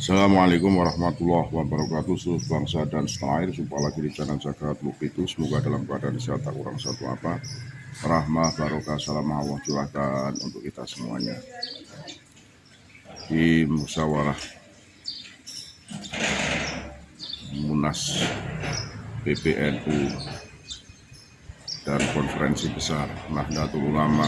Assalamualaikum warahmatullahi wabarakatuh. Seluruh bangsa dan setanah air, jumpa lagi di channel Jagat Lupitu. Semoga dalam keadaan sehat tak kurang satu apa. Rahmah, barokah, salam Allah curahkan untuk kita semuanya. Di musyawarah Munas PBNU dan konferensi besar Nahdlatul Ulama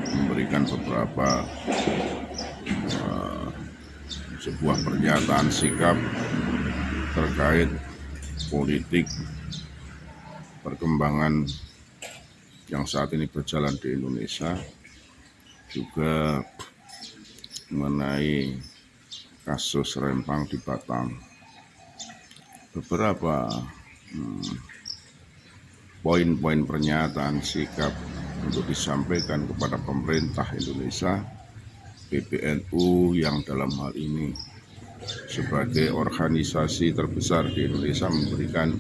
memberikan beberapa sebuah pernyataan sikap terkait politik perkembangan yang saat ini berjalan di Indonesia, juga mengenai kasus Rempang di Batam. Beberapa poin-poin pernyataan sikap untuk disampaikan kepada pemerintah Indonesia, PBNU yang dalam hal ini sebagai organisasi terbesar di Indonesia memberikan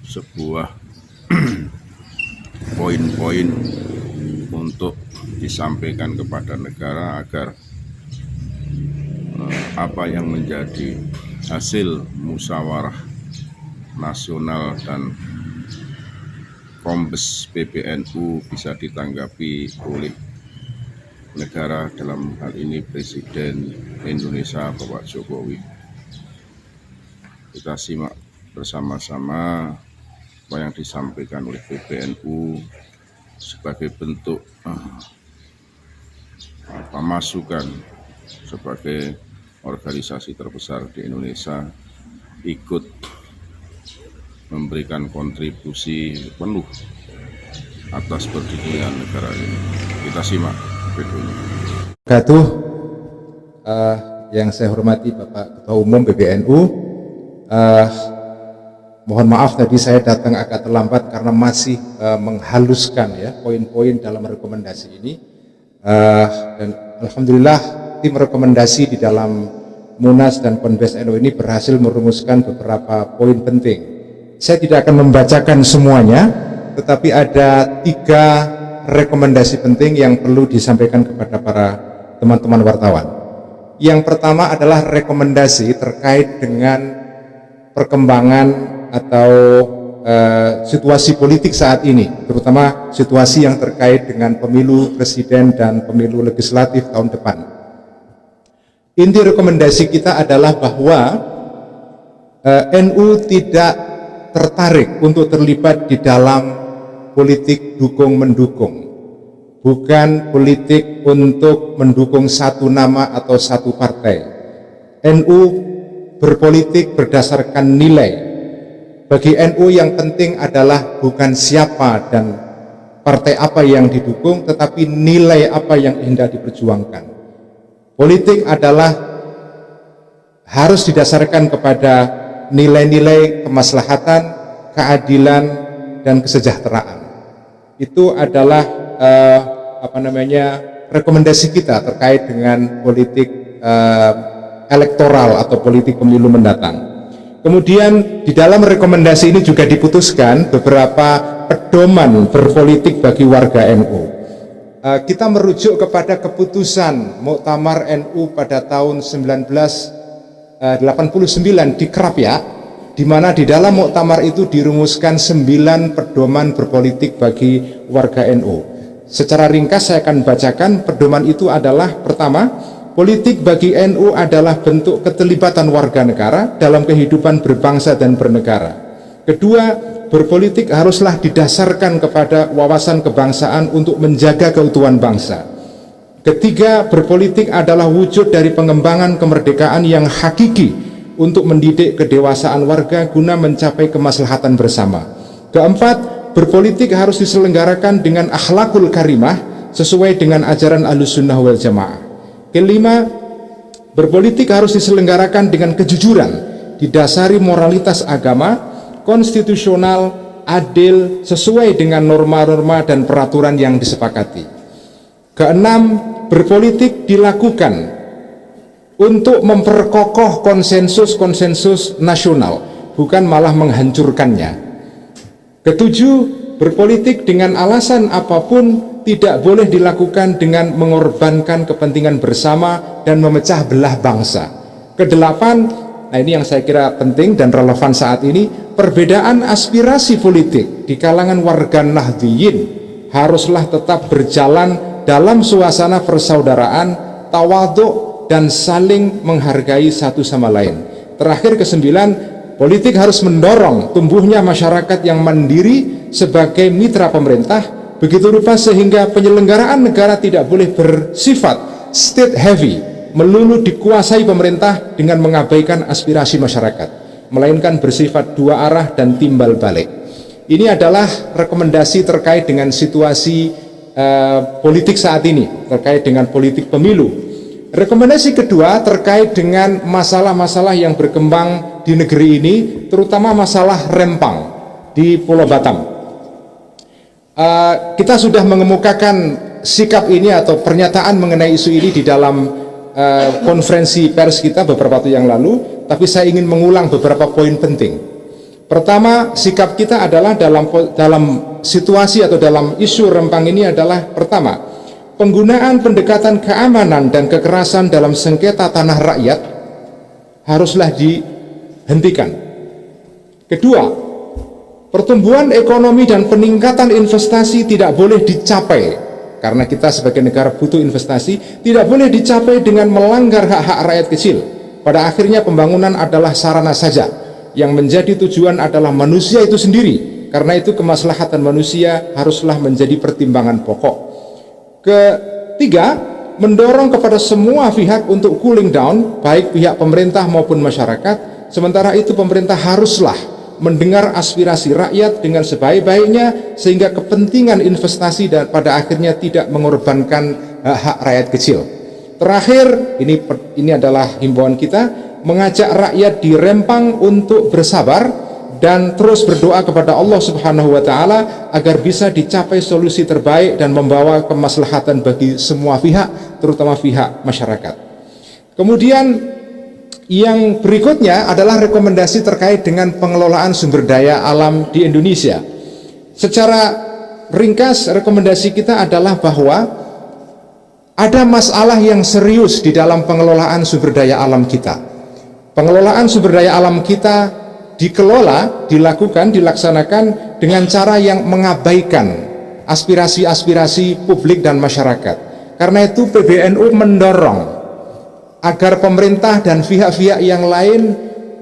sebuah poin-poin untuk disampaikan kepada negara agar apa yang menjadi hasil musyawarah nasional dan Kombes PBNU bisa ditanggapi oleh negara, dalam hal ini Presiden Indonesia Bapak Jokowi. Kita simak bersama-sama apa yang disampaikan oleh PBNU sebagai bentuk masukan sebagai organisasi terbesar di Indonesia ikut memberikan kontribusi penuh atas berdirinya negara ini. Kita simak videonya. Yang saya hormati Bapak Ketua Umum PBNU, mohon maaf tadi saya datang agak terlambat karena masih menghaluskan ya poin-poin dalam rekomendasi ini, dan alhamdulillah tim rekomendasi di dalam Munas dan Konbes NU ini berhasil merumuskan beberapa poin penting. Saya tidak akan membacakan semuanya, tetapi ada 3 rekomendasi penting yang perlu disampaikan kepada para teman-teman wartawan. Yang pertama adalah rekomendasi terkait dengan perkembangan atau situasi politik saat ini, terutama situasi yang terkait dengan pemilu presiden dan pemilu legislatif tahun depan. Inti rekomendasi kita adalah bahwa NU tidak tertarik untuk terlibat di dalam politik dukung-mendukung, bukan politik untuk mendukung satu nama atau satu partai. NU berpolitik berdasarkan nilai. Bagi NU yang penting adalah bukan siapa dan partai apa yang didukung, tetapi nilai apa yang hendak diperjuangkan. Politik adalah harus didasarkan kepada nilai-nilai kemaslahatan, keadilan, dan kesejahteraan. Itu adalah rekomendasi kita terkait dengan politik elektoral atau politik pemilu mendatang. Kemudian di dalam rekomendasi ini juga diputuskan beberapa pedoman berpolitik bagi warga NU. Kita merujuk kepada keputusan Muktamar NU pada tahun 1989 di Krapyak, di mana di dalam muktamar itu dirumuskan 9 pedoman berpolitik bagi warga NU. Secara ringkas saya akan bacakan. Pedoman itu adalah: pertama, politik bagi NU adalah bentuk keterlibatan warga negara dalam kehidupan berbangsa dan bernegara. Kedua, berpolitik haruslah didasarkan kepada wawasan kebangsaan untuk menjaga keutuhan bangsa. Ketiga, berpolitik adalah wujud dari pengembangan kemerdekaan yang hakiki untuk mendidik kedewasaan warga guna mencapai kemaslahatan bersama. Keempat, berpolitik harus diselenggarakan dengan akhlakul karimah sesuai dengan ajaran Ahlussunnah wal Jamaah. Kelima, berpolitik harus diselenggarakan dengan kejujuran, didasari moralitas agama, konstitusional, adil, sesuai dengan norma-norma dan peraturan yang disepakati. Keenam, berpolitik dilakukan untuk memperkokoh konsensus-konsensus nasional, bukan malah menghancurkannya. Ketujuh, berpolitik dengan alasan apapun tidak boleh dilakukan dengan mengorbankan kepentingan bersama dan memecah belah bangsa. Kedelapan, nah ini yang saya kira penting dan relevan saat ini, perbedaan aspirasi politik di kalangan warga Nahdliyin haruslah tetap berjalan dalam suasana persaudaraan, tawadhu, dan saling menghargai satu sama lain. Terakhir, kesembilan, politik harus mendorong tumbuhnya masyarakat yang mandiri sebagai mitra pemerintah, begitu rupa sehingga penyelenggaraan negara tidak boleh bersifat state heavy, melulu dikuasai pemerintah dengan mengabaikan aspirasi masyarakat, melainkan bersifat dua arah dan timbal balik. Ini adalah rekomendasi terkait dengan situasi politik saat ini, terkait dengan politik pemilu. Rekomendasi kedua terkait dengan masalah-masalah yang berkembang di negeri ini, terutama masalah Rempang di Pulau Batam. Kita sudah mengemukakan sikap ini atau pernyataan mengenai isu ini di dalam konferensi pers kita beberapa waktu yang lalu, tapi saya ingin mengulang beberapa poin penting. Pertama, sikap kita adalah dalam situasi atau dalam isu Rempang ini adalah, pertama, penggunaan pendekatan keamanan dan kekerasan dalam sengketa tanah rakyat haruslah dihentikan. Kedua, pertumbuhan ekonomi dan peningkatan investasi tidak boleh dicapai, karena kita sebagai negara butuh investasi, tidak boleh dicapai dengan melanggar hak-hak rakyat kecil. Pada akhirnya pembangunan adalah sarana saja, yang menjadi tujuan adalah manusia itu sendiri. Karena itu kemaslahatan manusia haruslah menjadi pertimbangan pokok. Ketiga, mendorong kepada semua pihak untuk cooling down, baik pihak pemerintah maupun masyarakat. Sementara itu pemerintah haruslah mendengar aspirasi rakyat dengan sebaik-baiknya, sehingga kepentingan investasi dan pada akhirnya tidak mengorbankan hak rakyat kecil. Terakhir, ini adalah himbauan kita, mengajak rakyat di Rempang untuk bersabar dan terus berdoa kepada Allah Subhanahu wa Ta'ala agar bisa dicapai solusi terbaik dan membawa kemaslahatan bagi semua pihak, terutama pihak masyarakat. Kemudian yang berikutnya adalah rekomendasi terkait dengan pengelolaan sumber daya alam di Indonesia. Secara ringkas, rekomendasi kita adalah bahwa ada masalah yang serius di dalam pengelolaan sumber daya alam kita. Pengelolaan sumber daya alam kita dikelola, dilaksanakan dengan cara yang mengabaikan aspirasi-aspirasi publik dan masyarakat. Karena itu PBNU mendorong agar pemerintah dan pihak-pihak yang lain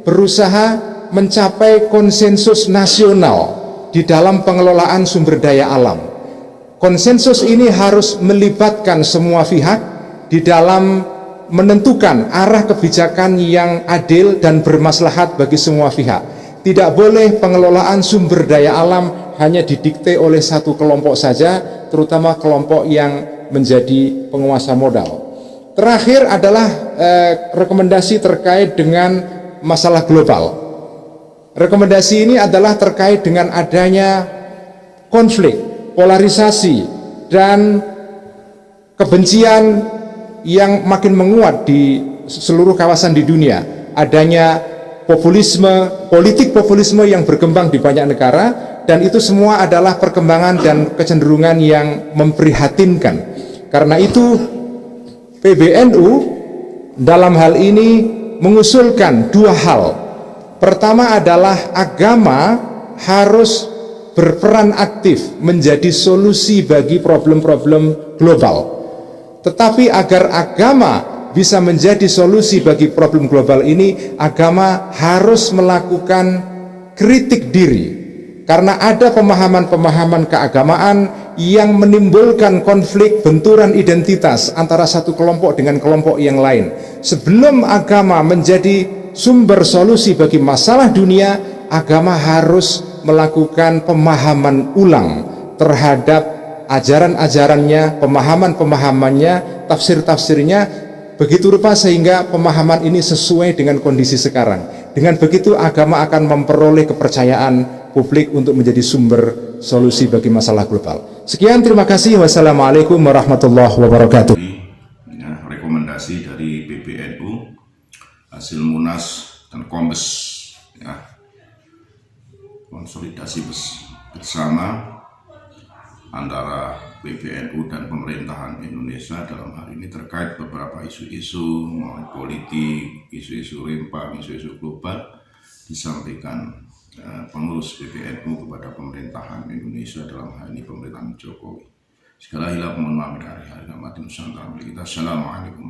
berusaha mencapai konsensus nasional di dalam pengelolaan sumber daya alam. Konsensus ini harus melibatkan semua pihak di dalam menentukan arah kebijakan yang adil dan bermaslahat bagi semua pihak. Tidak boleh pengelolaan sumber daya alam hanya didikte oleh satu kelompok saja, terutama kelompok yang menjadi penguasa modal. Terakhir adalah rekomendasi terkait dengan masalah global. Rekomendasi ini adalah terkait dengan adanya konflik, polarisasi, dan kebencian yang makin menguat di seluruh kawasan di dunia. Adanya populisme, politik populisme yang berkembang di banyak negara, dan itu semua adalah perkembangan dan kecenderungan yang memprihatinkan. Karena itu PBNU dalam hal ini mengusulkan dua hal. Pertama adalah agama harus berperan aktif menjadi solusi bagi problem-problem global. Tetapi agar agama bisa menjadi solusi bagi problem global ini, agama harus melakukan kritik diri. Karena ada pemahaman-pemahaman keagamaan yang menimbulkan konflik benturan identitas antara satu kelompok dengan kelompok yang lain. Sebelum agama menjadi sumber solusi bagi masalah dunia, agama harus melakukan pemahaman ulang terhadap ajaran-ajarannya, pemahaman-pemahamannya, tafsir-tafsirnya, begitu rupa sehingga pemahaman ini sesuai dengan kondisi sekarang. Dengan begitu agama akan memperoleh kepercayaan publik untuk menjadi sumber solusi bagi masalah global. Sekian, terima kasih. Wassalamualaikum warahmatullahi wabarakatuh. Ya, rekomendasi dari PBNU, hasil Munas dan Kombes, ya, konsolidasi bersama antara PBNU dan pemerintahan Indonesia dalam hal ini terkait beberapa isu-isu politik, isu-isu rimpang, isu-isu global disampaikan pengurus PBNU kepada pemerintahan Indonesia dalam hal ini pemerintahan Jokowi. Segala hilaf mohon maaf dari harga mati Nusantara milik kita. Assalamualaikum.